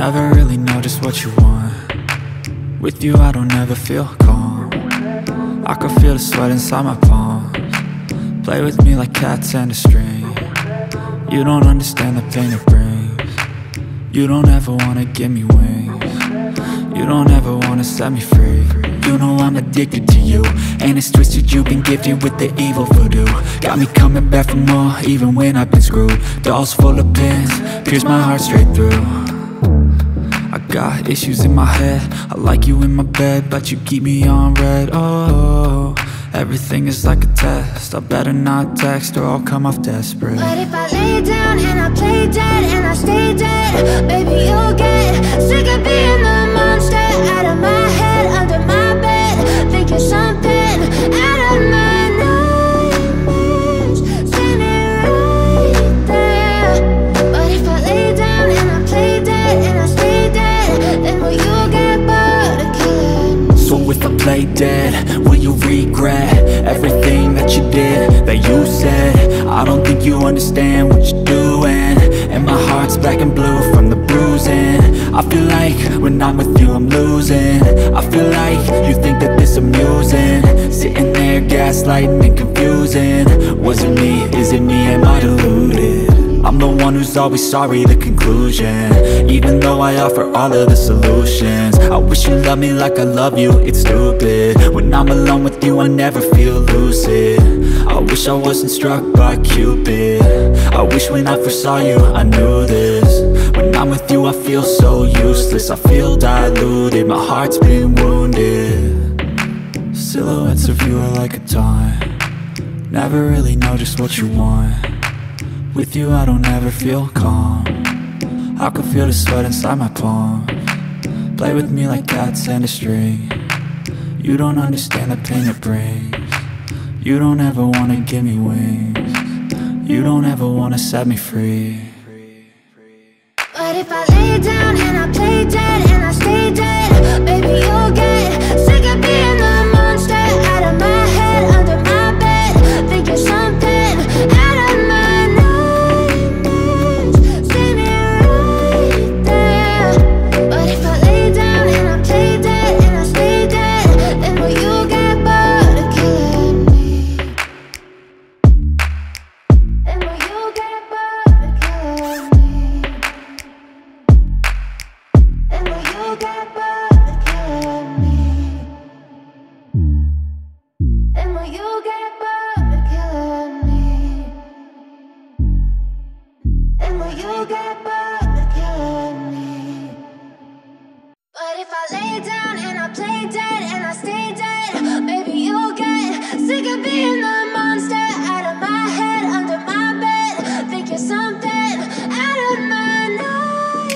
Never really know just what you want. With you I don't ever feel calm. I can feel the sweat inside my palms. Play with me like cats and a string. You don't understand the pain it brings. You don't ever wanna give me wings. You don't ever wanna set me free. You know I'm addicted to you, and it's twisted, you've been gifted with the evil voodoo. Got me coming back for more, even when I've been screwed. Dolls full of pins, pierce my heart straight through. I got issues in my head, I like you in my bed, but you keep me on red. Oh, everything is like a test, I better not text or I'll come off desperate. But if I lay down and I play dead and I stay dead, baby you'll get sick of being the monster out of my head, under my bed, thinking something out of my nightmares, standing right there. But if I lay down and I play dead and I stay dead, then will you get bored of killing me? So if I play dead, will you regret everything that you did, that you said? I don't think you understand what you're doing, and my heart's black and blue from the bruising. I feel like when I'm with you I'm losing. I feel like you think that this amusing, sitting there gaslighting and confusing. Was it me? Is it me? Am I deluded? I'm the one who's always sorry, the conclusion, even though I offer all of the solutions. I wish you loved me like I love you, it's stupid. When I'm alone with you I never feel lucid. I wish I wasn't struck by Cupid. I wish when I first saw you I knew this. When I'm with you I feel so useless, I feel diluted, my heart's been wounded. Silhouettes of you are like a taunt. Never really know just what you want. With you I don't ever feel calm. I can feel the sweat inside my palms. Play with me like cats and a string. You don't understand the pain it brings. You don't ever wanna give me wings. You don't ever wanna set me free. But if I lay down and I play dead and I stay dead, baby you'll get sick of being the monster out of my head, under my bed, thinking something out of my nightmares, standing right there. But if I lay down and I play dead and I stay dead, then will you get bored of killing me? Then will you get bored of killing me? And will you get bored of killing me? And will you get bored of killing me? And will you get bored of killing me? But if I lay down and I play dead and I stay dead, baby you'll get sick of being the monster out of my head, under my bed, thinking something out of my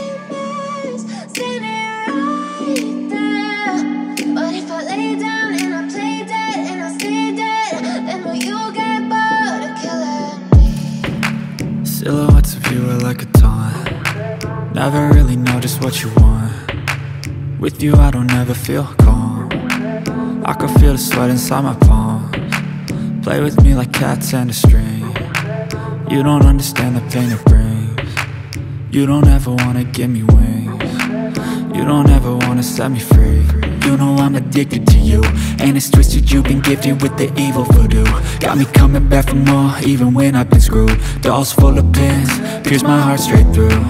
nightmares, standing right there. But if I lay down and I play dead and I stay dead, then will you get bored of killing me? Silhouettes of you are like a taunt. Never really know just what you want. With you I don't ever feel calm. I can feel the sweat inside my palms. Play with me like cats and a string. You don't understand the pain it brings. You don't ever wanna give me wings. You don't ever wanna set me free. You know I'm addicted to you, and it's twisted, you've been gifted with the evil voodoo. Got me coming back for more, even when I've been screwed. Dolls full of pins, pierce my heart straight through.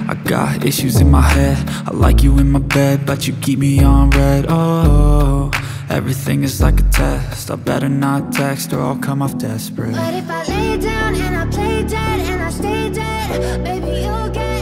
I got issues in my head, I like you in my bed, but you keep me on red. Oh, everything is like a test, I better not text or I'll come off desperate. But if I lay down and I play dead and I stay dead, baby you'll get